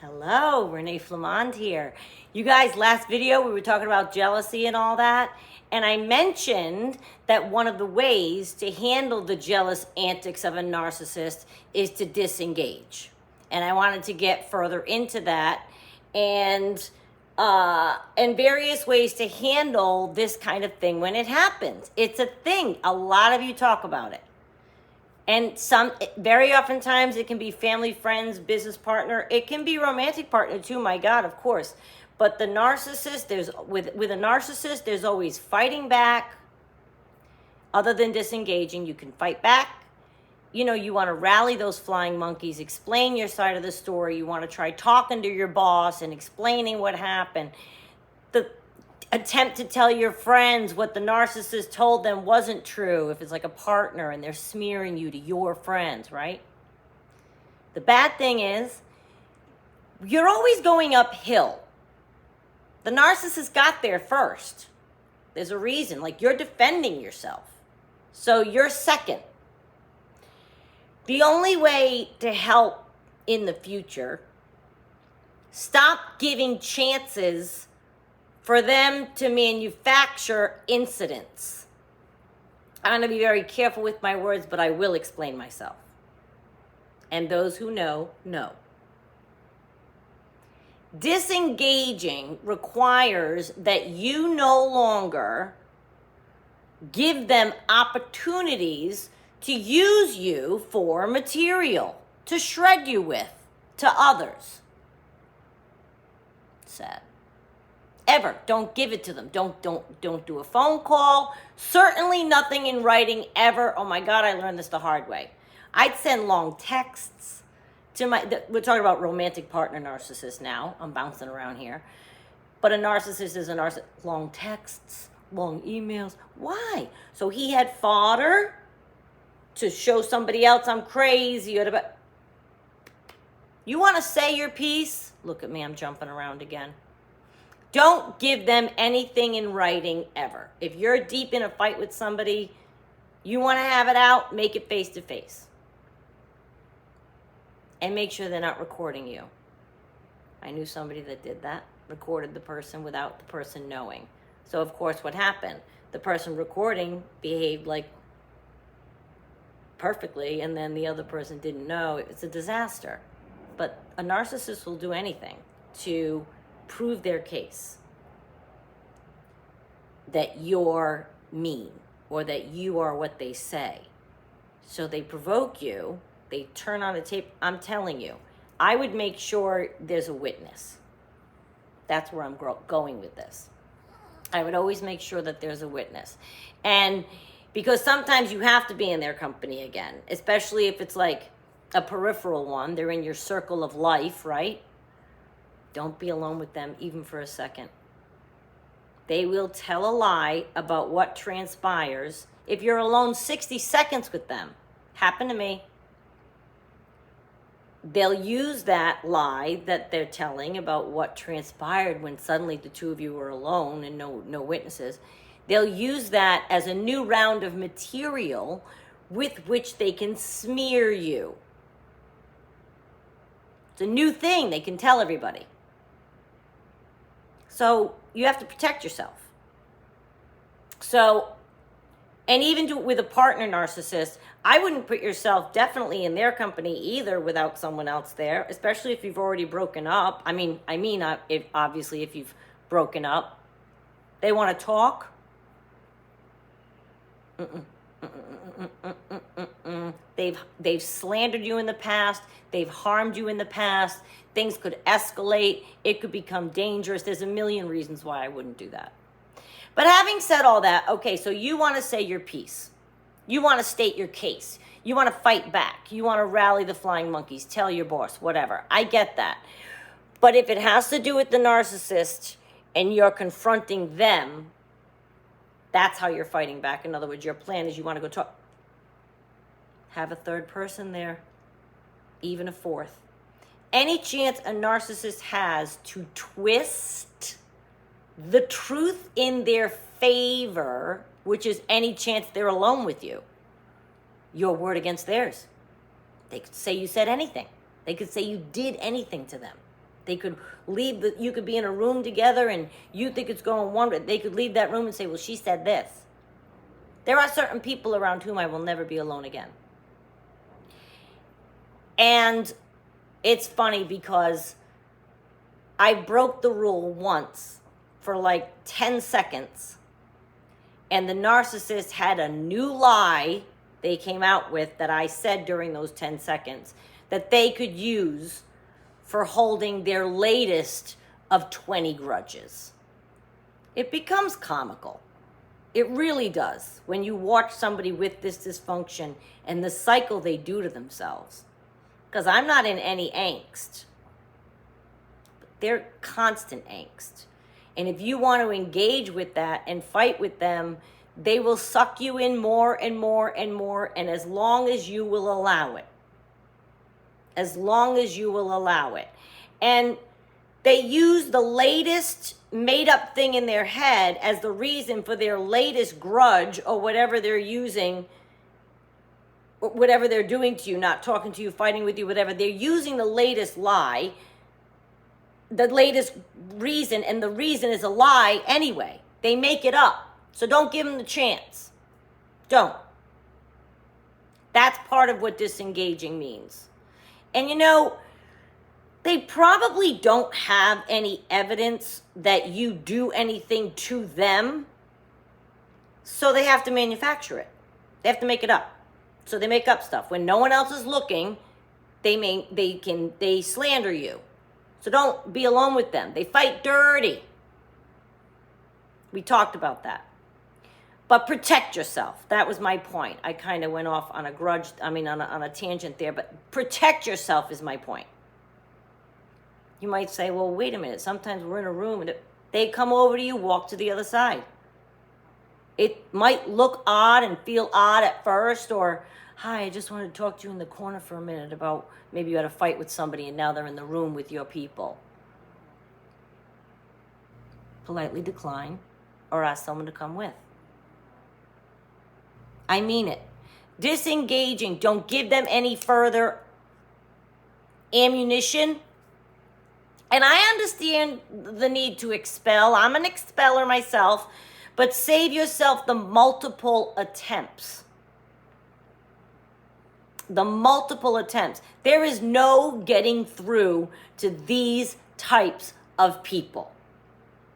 Hello, Renee Flamand here. You guys, last video we were talking about jealousy and all that, and I mentioned that one of the ways to handle the jealous antics of a narcissist is to disengage. And I wanted to get further into that and various ways to handle this kind of thing when it happens. It's a thing. A lot of you talk about it. And very oftentimes it can be family, friends, business partner. It can be romantic partner too, my God, of course. But the narcissist, with a narcissist, there's always fighting back. Other than disengaging, you can fight back. You know, you want to rally those flying monkeys, explain your side of the story. You want to try talking to your boss and explaining what happened. The attempt to tell your friends what the narcissist told them wasn't true, if it's like a partner and they're smearing you to your friends, right? The bad thing is, you're always going uphill. The narcissist got there first. There's a reason, like you're defending yourself. So you're second. The only way to help in the future, stop giving chances for them to manufacture incidents. I'm going to be very careful with my words, but I will explain myself. And those who know, know. Disengaging requires that you no longer give them opportunities to use you for material, to shred you with, to others. Sad. Ever. Don't give it to them. Don't do a phone call. Certainly nothing in writing ever. Oh my God, I learned this the hard way. I'd send long texts to we're talking about romantic partner narcissist now. I'm bouncing around here. But a narcissist is a narcissist. Long texts, long emails. Why? So he had fodder to show somebody else I'm crazy. You want to say your piece? Look at me, I'm jumping around again. Don't give them anything in writing ever. If you're deep in a fight with somebody, you want to have it out, make it face to face. And make sure they're not recording you. I knew somebody that did that, recorded the person without the person knowing. So of course what happened? The person recording behaved like perfectly, and then the other person didn't know. It's a disaster. But a narcissist will do anything to prove their case that you're mean or that you are what they say. So they provoke you, they turn on a tape. I'm telling you, I would make sure there's a witness. That's where I'm going with this. I would always make sure that there's a witness. And because sometimes you have to be in their company again, especially if it's like a peripheral one, they're in your circle of life, right? Don't be alone with them even for a second. They will tell a lie about what transpires if you're alone 60 seconds with them. Happened to me. They'll use that lie that they're telling about what transpired when suddenly the two of you were alone and no witnesses. They'll use that as a new round of material with which they can smear you. It's a new thing they can tell everybody. So you have to protect yourself. So, and even with a partner narcissist, I wouldn't put yourself definitely in their company either without someone else there, especially if you've already broken up. I mean, obviously if you've broken up, they want to talk. They've slandered you in the past. They've harmed you in the past. Things could escalate. It could become dangerous. There's a million reasons why I wouldn't do that. But having said all that, okay, so you want to say your piece. You want to state your case. You want to fight back. You want to rally the flying monkeys, tell your boss, whatever. I get that. But if it has to do with the narcissist and you're confronting them, that's how you're fighting back. In other words, your plan is you want to go talk. Have a third person there, even a fourth. Any chance a narcissist has to twist the truth in their favor, which is any chance they're alone with you, your word against theirs. They could say you said anything. They could say you did anything to them. They could you could be in a room together and you think it's going one way. They could leave that room and say, well, she said this. There are certain people around whom I will never be alone again. And it's funny because I broke the rule once for like 10 seconds. And the narcissist had a new lie they came out with that I said during those 10 seconds that they could use for holding their latest of 20 grudges. It becomes comical. It really does when you watch somebody with this dysfunction and the cycle they do to themselves. Because I'm not in any angst. But they're constant angst. And if you want to engage with that and fight with them, they will suck you in more and more and more, and as long as you will allow it. As long as you will allow it. And they use the latest made up thing in their head as the reason for their latest grudge or whatever they're using, whatever they're doing to you, not talking to you, fighting with you, whatever. They're using the latest lie, the latest reason, and the reason is a lie anyway. They make it up. So don't give them the chance. Don't. That's part of what disengaging means. And you know, they probably don't have any evidence that you do anything to them, so they have to manufacture it. They have to make it up. So they make up stuff. When no one else is looking, they slander you. So don't be alone with them. They fight dirty. We talked about that. But protect yourself. That was my point. I kind of went off on a tangent there, but protect yourself is my point. You might say, well, wait a minute. Sometimes we're in a room and they come over to you, walk to the other side. It might look odd and feel odd at first, or, hi, I just wanted to talk to you in the corner for a minute about maybe you had a fight with somebody and now they're in the room with your people. Politely decline or ask someone to come with. I mean it. Disengaging. Don't give them any further ammunition. And I understand the need to expel. I'm an expeller myself. But save yourself the multiple attempts. The multiple attempts. There is no getting through to these types of people.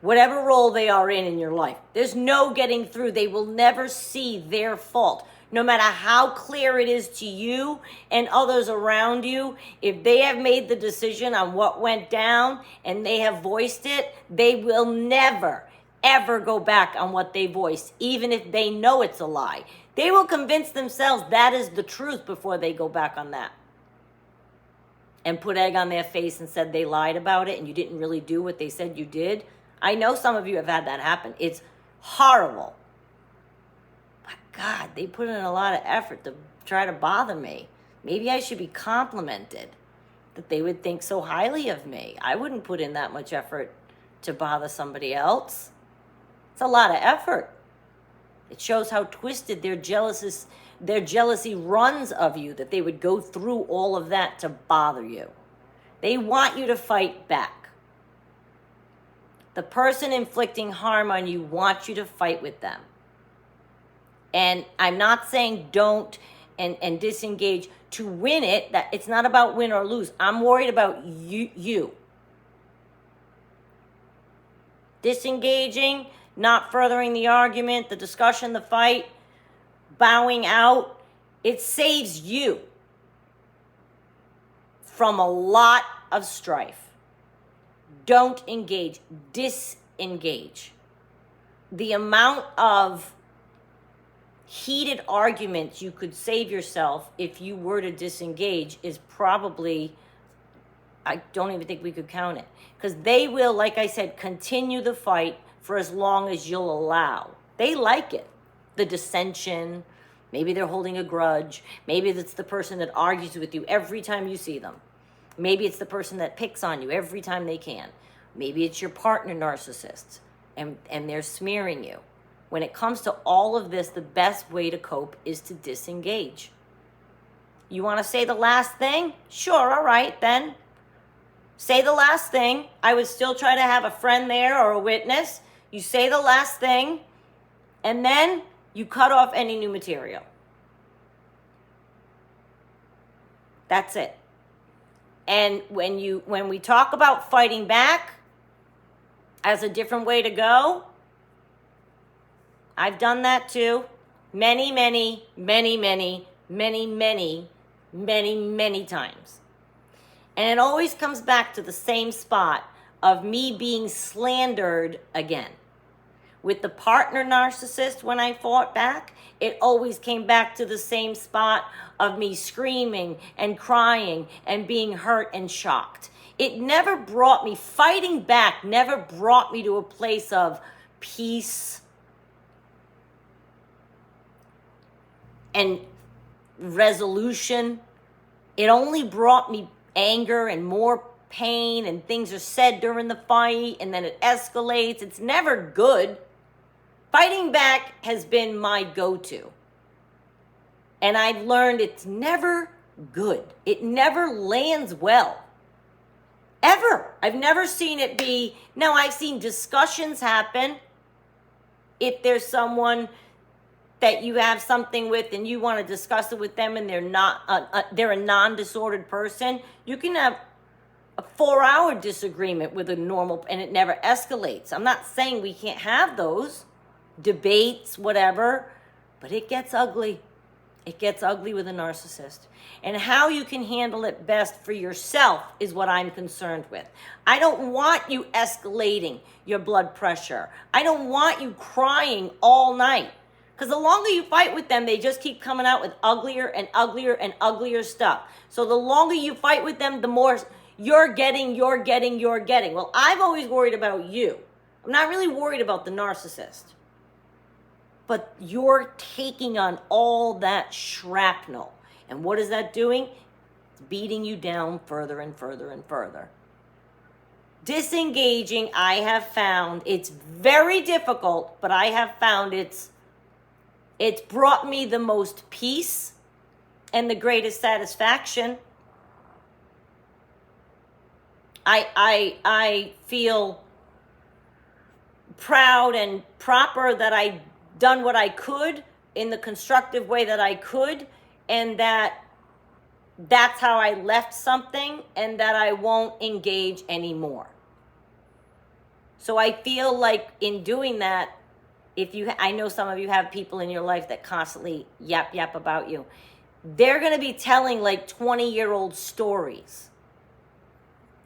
Whatever role they are in your life. There's no getting through. They will never see their fault. No matter how clear it is to you and others around you, if they have made the decision on what went down and they have voiced it, they will never, ever go back on what they voiced, even if they know it's a lie. They will convince themselves that is the truth before they go back on that. And put egg on their face and said they lied about it and you didn't really do what they said you did. I know some of you have had that happen. It's horrible. But God, they put in a lot of effort to try to bother me. Maybe I should be complimented that they would think so highly of me. I wouldn't put in that much effort to bother somebody else. It's a lot of effort. It shows how twisted their jealousy runs of you, that they would go through all of that to bother you. They want you to fight back. The person inflicting harm on you wants you to fight with them. And I'm not saying don't and disengage to win it. That it's not about win or lose. I'm worried about you. Disengaging, not furthering the argument, the discussion, the fight, bowing out. It saves you from a lot of strife. Don't engage. Disengage. The amount of heated arguments you could save yourself if you were to disengage is probably, I don't even think we could count it. Because they will, like I said, continue the fight for as long as you'll allow. They like it. The dissension. Maybe they're holding a grudge. Maybe it's the person that argues with you every time you see them. Maybe it's the person that picks on you every time they can. Maybe it's your partner narcissist and they're smearing you. When it comes to all of this, the best way to cope is to disengage. You want to say the last thing? Sure, all right, then. Say the last thing. I would still try to have a friend there or a witness. You say the last thing, and then you cut off any new material. That's it. And when we talk about fighting back as a different way to go, I've done that too. Many times. And it always comes back to the same spot of me being slandered again. With the partner narcissist, when I fought back, it always came back to the same spot of me screaming and crying and being hurt and shocked. It never brought me, fighting back never brought me to a place of peace and resolution. It only brought me anger and more pain, and things are said during the fight and then it escalates. It's never good. Fighting back has been my go-to. And I've learned it's never good. It never lands well. Ever. I've never seen it be, now I've seen discussions happen. If there's someone that you have something with and you want to discuss it with them and they're a non-disordered person, you can have a 4-hour disagreement with a normal, and it never escalates. I'm not saying we can't have those debates, whatever, but it gets ugly. It gets ugly with a narcissist. And how you can handle it best for yourself is what I'm concerned with. I don't want you escalating your blood pressure. I don't want you crying all night. Because the longer you fight with them, they just keep coming out with uglier and uglier and uglier stuff. So the longer you fight with them, the more you're getting. Well, I've always worried about you. I'm not really worried about the narcissist. But you're taking on all that shrapnel. And what is that doing? It's beating you down further and further and further. Disengaging, I have found, it's very difficult, but I have found it's brought me the most peace and the greatest satisfaction. I feel proud and proper that I done what I could in the constructive way that I could, and that's how I left something, and that I won't engage anymore. So I feel like in doing that, I know some of you have people in your life that constantly yap about you. They're going to be telling like 20-year-old stories.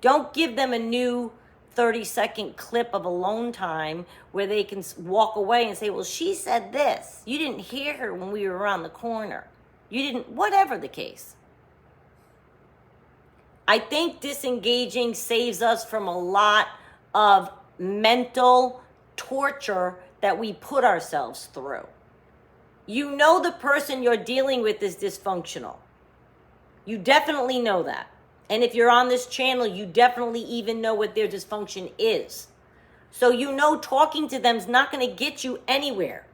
Don't give them a new 30-second clip of alone time where they can walk away and say, well, she said this. You didn't hear her when we were around the corner. You didn't, whatever the case. I think disengaging saves us from a lot of mental torture that we put ourselves through. You know the person you're dealing with is dysfunctional. You definitely know that. And if you're on this channel, you definitely even know what their dysfunction is. So you know talking to them is not going to get you anywhere.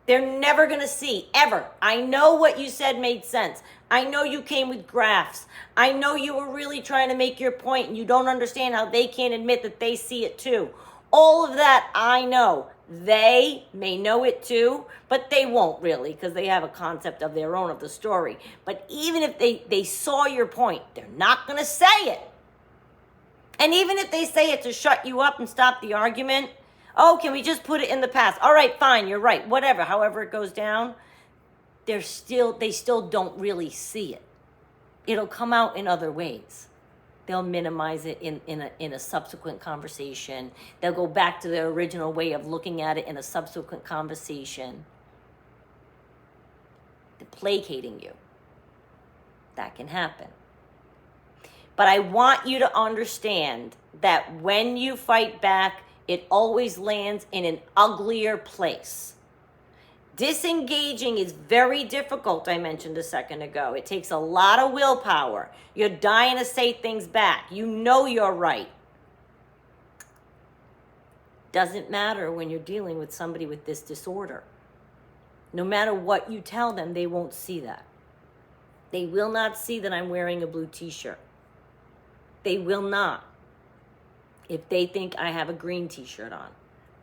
They're never going to see, ever. I know what you said made sense. I know you came with graphs. I know you were really trying to make your point and you don't understand how they can't admit that they see it too. All of that I know. They may know it too, but they won't really because they have a concept of their own of the story. But even if they saw your point, they're not going to say it. And even if they say it to shut you up and stop the argument, oh, can we just put it in the past? All right, fine, you're right, whatever, however it goes down, they still don't really see it. It'll come out in other ways. They'll minimize it in a subsequent conversation. They'll go back to their original way of looking at it in a subsequent conversation. They're placating you. That can happen. But I want you to understand that when you fight back, it always lands in an uglier place. Disengaging is very difficult, I mentioned a second ago. It takes a lot of willpower. You're dying to say things back. You know you're right. Doesn't matter when you're dealing with somebody with this disorder. No matter what you tell them, they won't see that. They will not see that I'm wearing a blue t-shirt. They will not. if they think I have a green t-shirt on.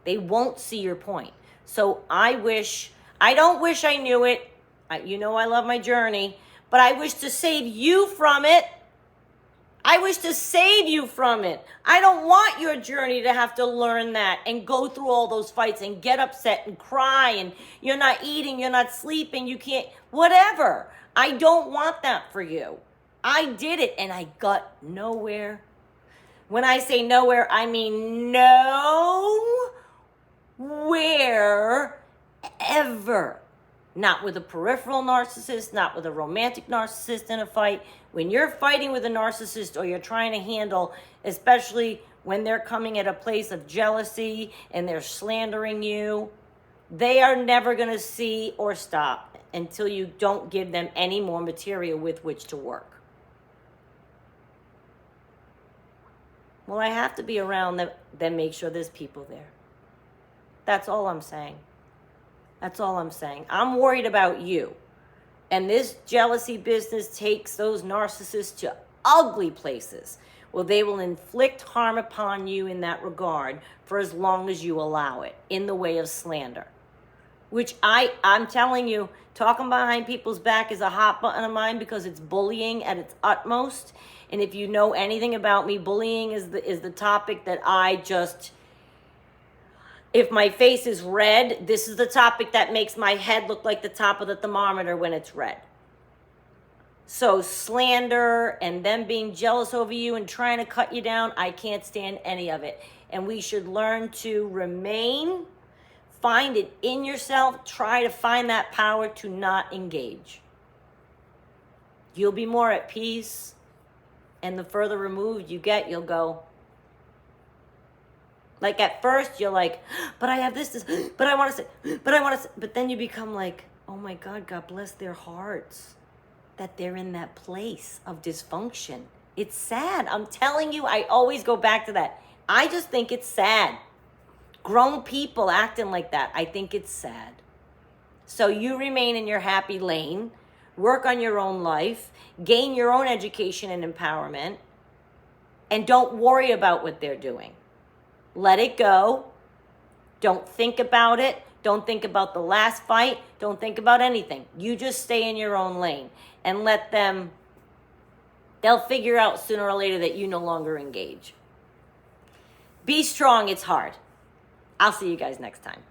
They won't see your point. So I don't wish I knew it. You know I love my journey, but I wish to save you from it. I wish to save you from it. I don't want your journey to have to learn that and go through all those fights and get upset and cry and you're not eating, you're not sleeping, you can't, whatever. I don't want that for you. I did it and I got nowhere. When I say nowhere, I mean nowhere ever. Not with a peripheral narcissist, not with a romantic narcissist in a fight. When you're fighting with a narcissist or you're trying to handle, especially when they're coming at a place of jealousy and they're slandering you, they are never going to see or stop until you don't give them any more material with which to work. Well, I have to be around them, then make sure there's people there. That's all I'm saying. That's all I'm saying. I'm worried about you. And this jealousy business takes those narcissists to ugly places. Well, they will inflict harm upon you in that regard for as long as you allow it, in the way of slander. Which I'm telling you, talking behind people's back is a hot button of mine because it's bullying at its utmost. And if you know anything about me, bullying is the topic that I just... If my face is red, this is the topic that makes my head look like the top of the thermometer when it's red. So slander and them being jealous over you and trying to cut you down, I can't stand any of it. And we should learn to remain, find it in yourself, try to find that power to not engage. You'll be more at peace, and the further removed you get, you'll go... Like at first you're like, but I have this, but I want to say, but then you become like, oh my God, God bless their hearts that they're in that place of dysfunction. It's sad. I'm telling you, I always go back to that. I just think it's sad. Grown people acting like that. I think it's sad. So you remain in your happy lane, work on your own life, gain your own education and empowerment, and don't worry about what they're doing. Let it go. Don't think about it. Don't think about the last fight. Don't think about anything. You just stay in your own lane and let them, they'll figure out sooner or later that you no longer engage. Be strong. It's hard. I'll see you guys next time.